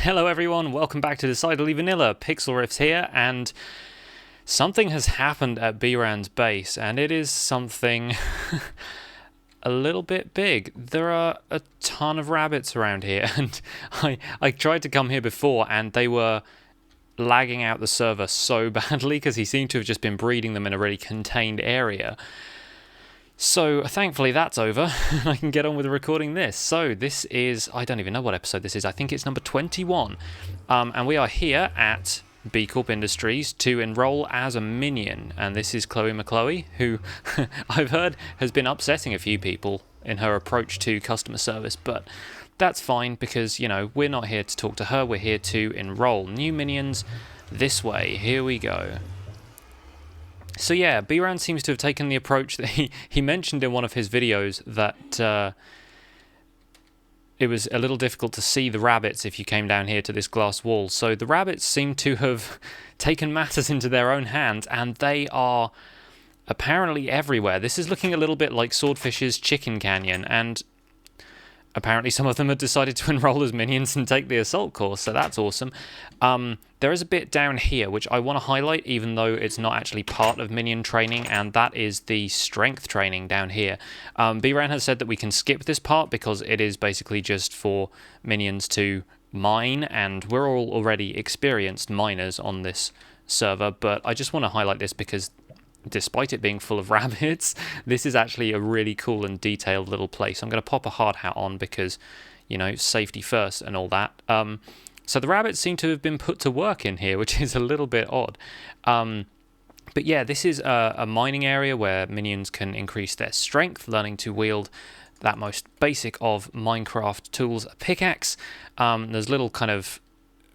Hello everyone, welcome back to Decidedly Vanilla. Pixlriffs here, and something has happened at bRan's base, and it is something a little bit big. There are a ton of rabbits around here, and I tried to come here before, and they were lagging out the server so badly because he seemed to have just been breeding them in a really contained area. So thankfully that's over, and I can get on with recording this. So this is, I don't even know what episode this is, I think it's number 21. And we are here at bCorp Industries to enroll as a Minion. And this is Chloe McCloey, who I've heard has been upsetting a few people in her approach to customer service. But that's fine because, you know, we're not here to talk to her, we're here to enroll new Minions this way. Here we go. So yeah, bRan seems to have taken the approach that he mentioned in one of his videos that it was a little difficult to see the rabbits if you came down here to this glass wall. So the rabbits seem to have taken matters into their own hands, and they are apparently everywhere. This is looking a little bit like Swordfish's Chicken Canyon, and apparently some of them have decided to enroll as Minions and take the assault course, so that's awesome. There is a bit down here which I want to highlight, even though it's not actually part of Minion training, and that is the strength training down here. bRan has said that we can skip this part because it is basically just for Minions to mine, and we're all already experienced miners on this server, but I just want to highlight this because despite it being full of rabbits, this is actually a really cool and detailed little place. I'm going to pop a hard hat on because, you know, safety first and all that. So the rabbits seem to have been put to work in here, which is a little bit odd. But yeah, this is a mining area where Minions can increase their strength, learning to wield that most basic of Minecraft tools, a pickaxe. There's little kind of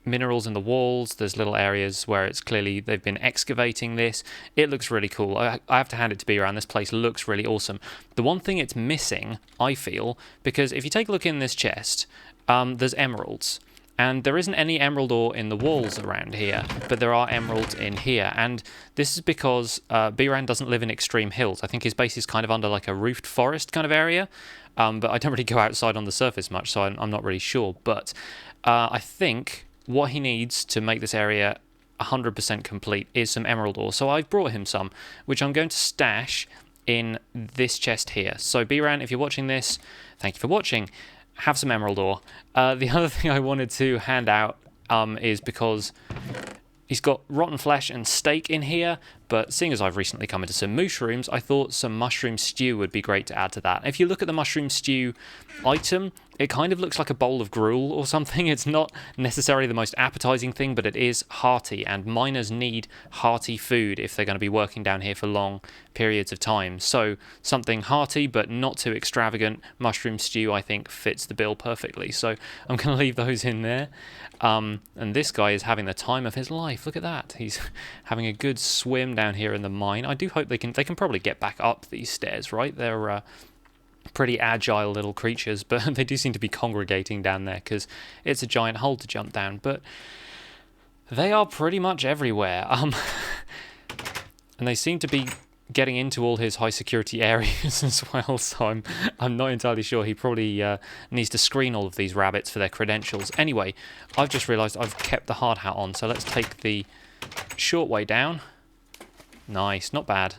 minerals in the walls. There's little areas where it's clearly they've been excavating this. It looks really cool. I have to hand it to bRan. This place looks really awesome. The one thing it's missing, I feel, because if you take a look in this chest, there's emeralds. And there isn't any emerald ore in the walls around here, but there are emeralds in here. And this is because bRan doesn't live in extreme hills. I think his base is kind of under like a roofed forest kind of area. But I don't really go outside on the surface much, so I'm not really sure. But I think what he needs to make this area 100% complete is some emerald ore. So I've brought him some, which I'm going to stash in this chest here. So bRan, if you're watching this, thank you for watching. Have some emerald ore. The other thing I wanted to hand out is because he's got rotten flesh and steak in here, but seeing as I've recently come into some mushrooms, I thought some mushroom stew would be great to add to that. If you look at the mushroom stew item, it kind of looks like a bowl of gruel or something. It's not necessarily the most appetizing thing, but it is hearty, and miners need hearty food if they're going to be working down here for long periods of time. So something hearty but not too extravagant. Mushroom stew, I think, fits the bill perfectly. So I'm going to leave those in there. And this guy is having the time of his life. Look at that. He's having a good swim down here in the mine. I do hope they can probably get back up these stairs, right? They're pretty agile little creatures, but they do seem to be congregating down there because it's a giant hole to jump down. But they are pretty much everywhere. And they seem to be getting into all his high security areas as well, so I'm not entirely sure. He probably needs to screen all of these rabbits for their credentials. Anyway, I've just realised I've kept the hard hat on, so let's take the short way down. Nice, not bad.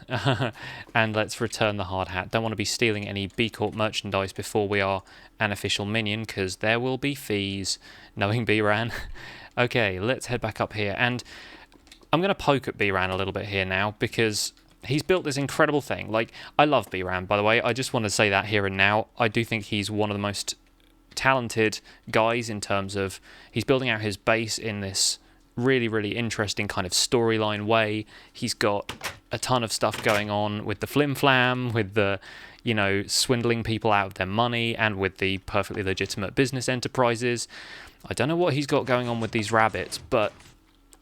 And let's return the hard hat. Don't want to be stealing any bCorp merchandise before we are an official Minion, because there will be fees, knowing bRan. Okay, let's head back up here, and I'm going to poke at bRan a little bit here now, because he's built this incredible thing. Like, I love bRan, by the way. I just want to say that here and now. I do think he's one of the most talented guys in terms of he's building out his base in this really, really interesting kind of storyline way. He's got a ton of stuff going on with the flim-flam, with the, you know, swindling people out of their money, and with the perfectly legitimate business enterprises. I don't know what he's got going on with these rabbits, but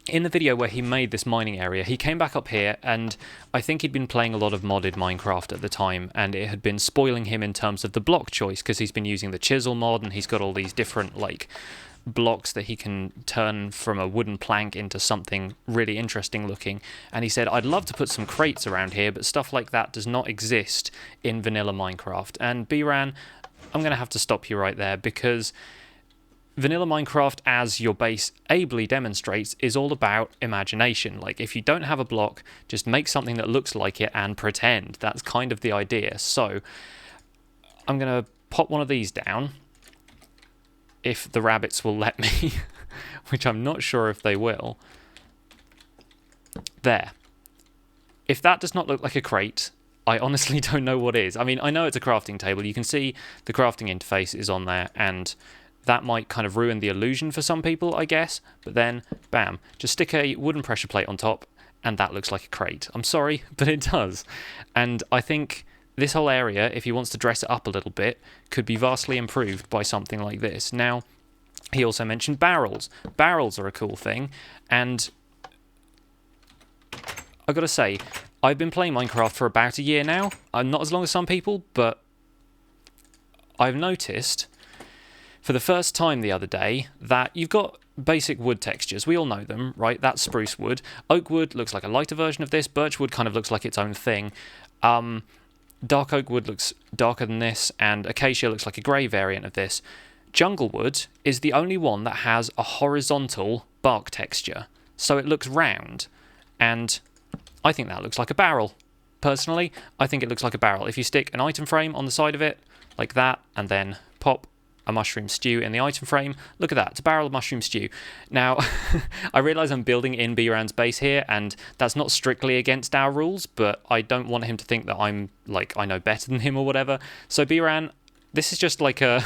in the video where he made this mining area, he came back up here, and I think he'd been playing a lot of modded Minecraft at the time, and it had been spoiling him in terms of the block choice, because he's been using the chisel mod, and he's got all these different, like, blocks that he can turn from a wooden plank into something really interesting looking. And he said, I'd love to put some crates around here, but stuff like that does not exist in vanilla Minecraft. And bRan, I'm going to have to stop you right there, because vanilla Minecraft, as your base ably demonstrates, is all about imagination. Like, if you don't have a block, just make something that looks like it and pretend. That's kind of the idea. So I'm going to pop one of these down, if the rabbits will let me, which I'm not sure if they will. There. If that does not look like a crate, I honestly don't know what is. I mean, I know it's a crafting table. You can see the crafting interface is on there, and that might kind of ruin the illusion for some people, I guess. But then, bam, just stick a wooden pressure plate on top, and that looks like a crate. I'm sorry, but it does. And I think this whole area, if he wants to dress it up a little bit, could be vastly improved by something like this. Now, he also mentioned barrels. Barrels are a cool thing, and I've got to say, I've been playing Minecraft for about a year now. Not as long as some people, but I've noticed for the first time the other day that you've got basic wood textures. We all know them, right? That's spruce wood. Oak wood looks like a lighter version of this. Birch wood kind of looks like its own thing. Dark oak wood looks darker than this, and acacia looks like a grey variant of this. Jungle wood is the only one that has a horizontal bark texture, so it looks round, and I think that looks like a barrel. Personally, I think it looks like a barrel. If you stick an item frame on the side of it, like that, and then pop a mushroom stew in the item frame, look at that, it's a barrel of mushroom stew. Now, I realise I'm building in bRan's base here, and that's not strictly against our rules, but I don't want him to think that I'm, like, I know better than him or whatever. So bRan, this is just like a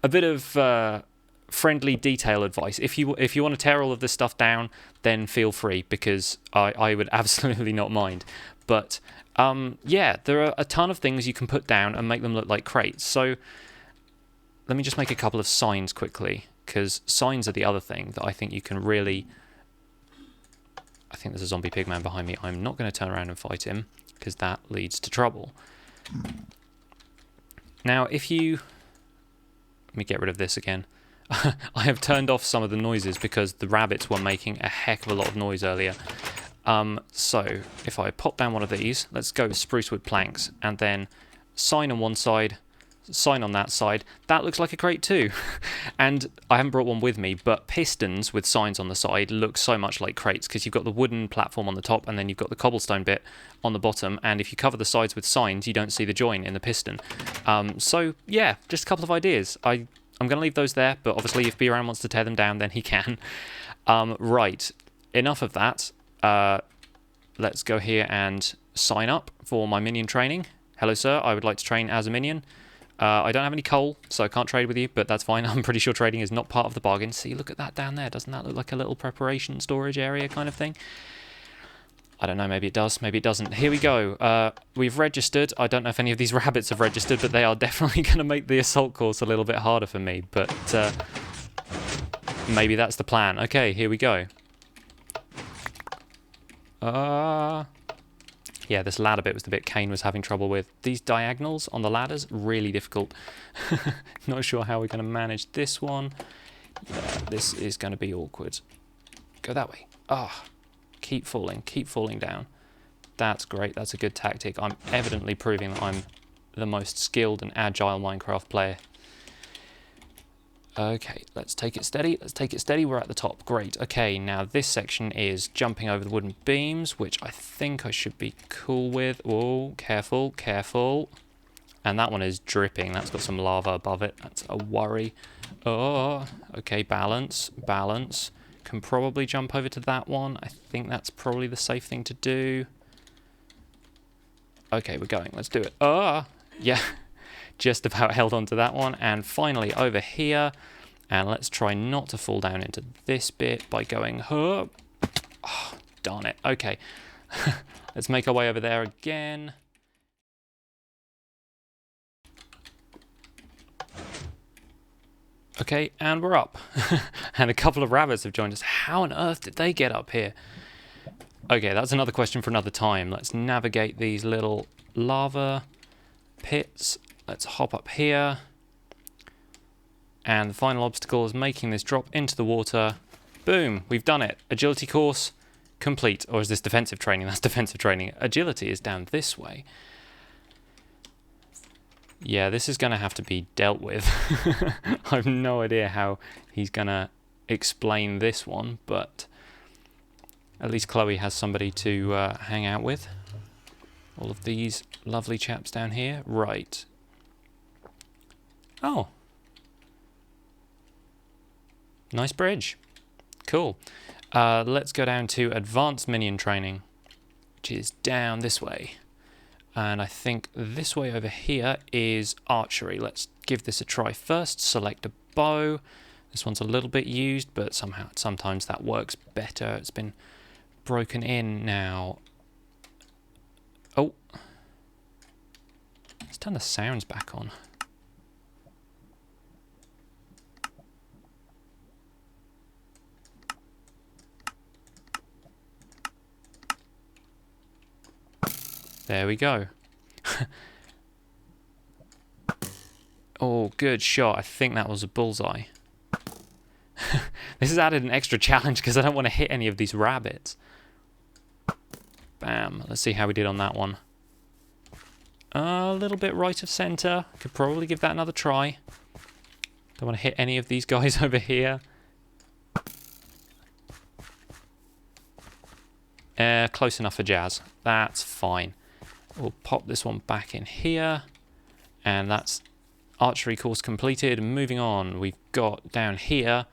a bit of friendly detail advice. If you want to tear all of this stuff down, then feel free, because I would absolutely not mind. But yeah, there are a ton of things you can put down and make them look like crates. So let me just make a couple of signs quickly, because signs are the other thing that I think you can really... I think there's a zombie pigman behind me. I'm not going to turn around and fight him, because that leads to trouble. Now, if you... Let me get rid of this again. I have turned off some of the noises because the rabbits were making a heck of a lot of noise earlier. So, if I pop down one of these, let's go with spruce wood planks, and then sign on one side, sign on that side. That looks like a crate too. And I haven't brought one with me, but pistons with signs on the side look so much like crates, because you've got the wooden platform on the top, and then you've got the cobblestone bit on the bottom, and if you cover the sides with signs, you don't see the join in the piston. So, yeah, just a couple of ideas. I'm going to leave those there, but obviously if bRan wants to tear them down, then he can. Right, enough of that. Let's go here and sign up for my minion training. Hello, sir. I would like to train as a minion. I don't have any coal, so I can't trade with you, but that's fine. I'm pretty sure trading is not part of the bargain. See, look at that down there. Doesn't that look like a little preparation storage area kind of thing? I don't know, maybe it does, maybe it doesn't. Here we go. We've registered. I don't know if any of these rabbits have registered, but they are definitely going to make the assault course a little bit harder for me. But maybe that's the plan. Okay, here we go. Yeah, this ladder bit was the bit Kane was having trouble with. These diagonals on the ladders, really difficult. Not sure how we're going to manage this one. Yeah, this is going to be awkward. Go that way. Ah. Keep falling down. That's great, that's a good tactic. I'm evidently proving that I'm the most skilled and agile Minecraft player. Okay, let's take it steady, we're at the top, great. Okay, now this section is jumping over the wooden beams, which I think I should be cool with. Oh, careful, careful. And that one is dripping, that's got some lava above it, that's a worry. Oh, okay, balance. Can probably jump over to that one. I think that's probably the safe thing to do. Okay, we're going, let's do it. Yeah. Just about held on to that one. And finally over here, and let's try not to fall down into this bit by going, oh, darn it. Okay, let's make our way over there again. Okay, and we're up. And a couple of rabbits have joined us. How on earth did they get up here? Okay, that's another question for another time. Let's navigate these little lava pits. Let's hop up here. And the final obstacle is making this drop into the water. Boom, we've done it. Agility course complete. Or is this defensive training? That's defensive training. Agility is down this way. Yeah, this is going to have to be dealt with. I have no idea how he's going to explain this one, but at least Chloe has somebody to hang out with. All of these lovely chaps down here. Right. Oh. Nice bridge. Cool. Let's go down to advanced minion training, which is down this way. And I think this way over here is archery. Let's give this a try first. Select a bow. This one's a little bit used, but sometimes that works better. It's been broken in now. Oh. Let's turn the sounds back on. There we go. Oh, good shot. I think that was a bullseye. This has added an extra challenge because I don't want to hit any of these rabbits. Bam. Let's see how we did on that one. A little bit right of center. Could probably give that another try. Don't want to hit any of these guys over here. Close enough for jazz. That's fine. We'll pop this one back in here. And that's archery course completed. Moving on, we've got down here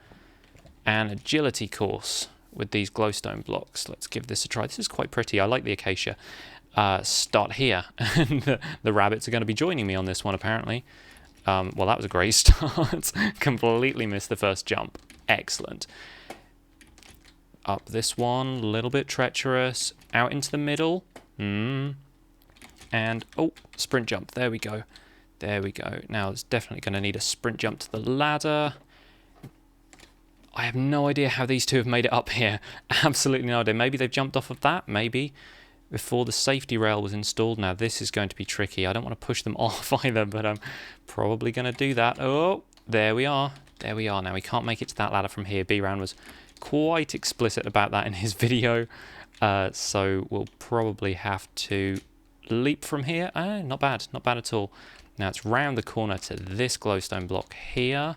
an agility course with these glowstone blocks. Let's give this a try. This is quite pretty. I like the acacia. Start here. And the rabbits are going to be joining me on this one, apparently. Well, that was a great start. Completely missed the first jump. Excellent. Up this one, a little bit treacherous. Out into the middle. And, oh, sprint jump. There we go. There we go. Now, it's definitely going to need a sprint jump to the ladder. I have no idea how these two have made it up here. Absolutely no idea. Maybe they've jumped off of that. Maybe. Before the safety rail was installed. Now, this is going to be tricky. I don't want to push them off either, but I'm probably going to do that. Oh, there we are. There we are. Now, we can't make it to that ladder from here. B-Ran was quite explicit about that in his video. So, we'll probably have to leap from here. Not bad. Not bad at all. Now, it's round the corner to this glowstone block here.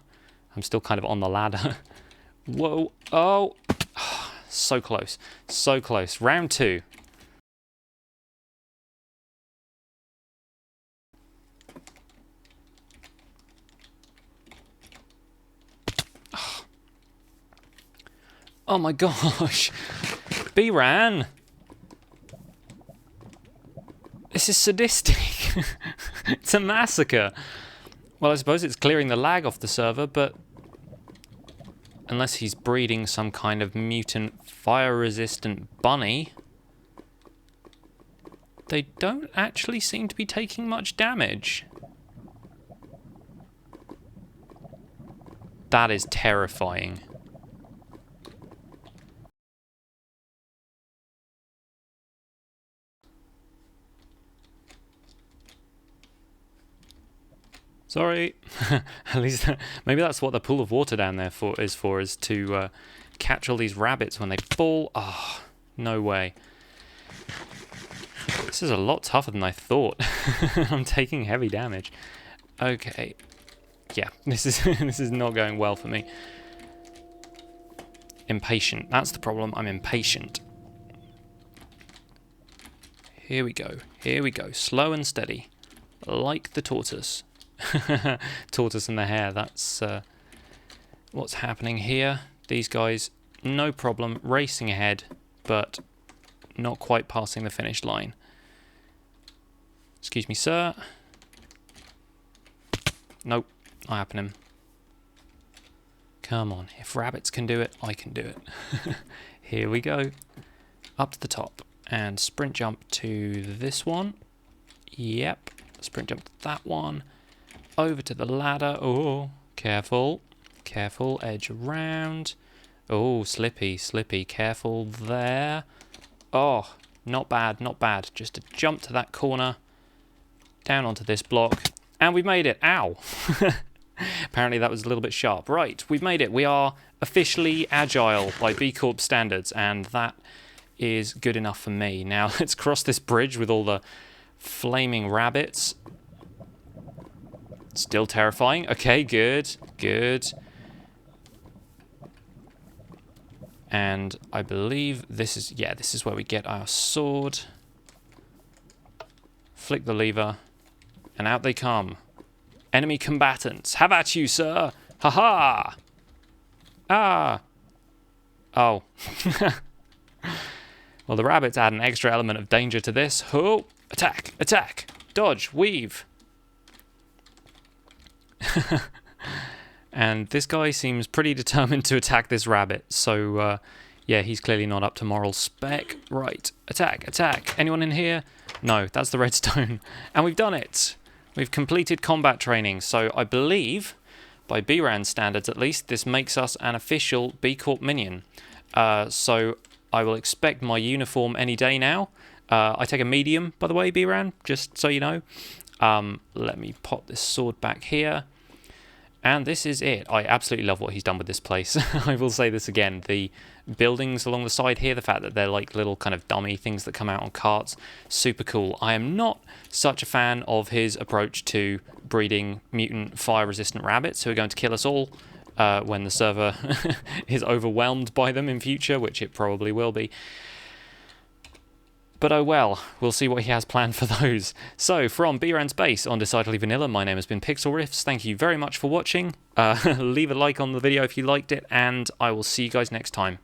I'm still kind of on the ladder. Whoa. Oh. So close. So close. Round 2. Oh my gosh. B-Ran. This is sadistic. It's a massacre. Well, I suppose it's clearing the lag off the server, but unless he's breeding some kind of mutant fire-resistant bunny, they don't actually seem to be taking much damage. That is terrifying. Sorry. At least maybe that's what the pool of water down there is to catch all these rabbits when they fall. Oh, no way. This is a lot tougher than I thought. I'm taking heavy damage. Okay. Yeah, this is not going well for me. Impatient. That's the problem. I'm impatient. Here we go. Here we go. Slow and steady. Like the tortoise. Tortoise and the hare, that's what's happening here. These guys, no problem, racing ahead, but not quite passing the finish line. Excuse me, sir. Nope, not happening. Come on, if rabbits can do it, I can do it. Here we go. Up to the top, and sprint jump to this one. Yep, sprint jump to that one. Over to the ladder. Oh, careful. Careful. Edge around. Oh, slippy, slippy. Careful there. Oh, not bad, not bad. Just a jump to that corner. Down onto this block. And we've made it. Ow. Apparently that was a little bit sharp. Right, we've made it. We are officially agile by bCorp standards. And that is good enough for me. Now, let's cross this bridge with all the flaming rabbits. Still terrifying. Okay, good, good. And I believe this is, yeah, this is where we get our sword. Flick the lever, and out they come. Enemy combatants. Have at you, sir. Ha-ha! Ah! Oh. Well, the rabbits add an extra element of danger to this. Oh! Attack! Attack! Dodge! Weave! And this guy seems pretty determined to attack this rabbit. So, yeah, he's clearly not up to moral spec. Right. Attack! Attack! Anyone in here? No, that's the redstone. And we've done it! We've completed combat training. So I believe, by BRAN standards at least, this makes us an official bCorp minion. So I will expect my uniform any day now. I take a medium, by the way, BRAN, just so you know. Let me pop this sword back here. And this is it. I absolutely love what he's done with this place. I will say this again. The buildings along the side here, the fact that they're like little kind of dummy things that come out on carts, super cool. I am not such a fan of his approach to breeding mutant fire-resistant rabbits who are going to kill us all when the server is overwhelmed by them in future, which it probably will be. But oh well, we'll see what he has planned for those. So, from BRAN's base on Decidedly Vanilla, my name has been Pixlriffs. Thank you very much for watching. Leave a like on the video if you liked it, and I will see you guys next time.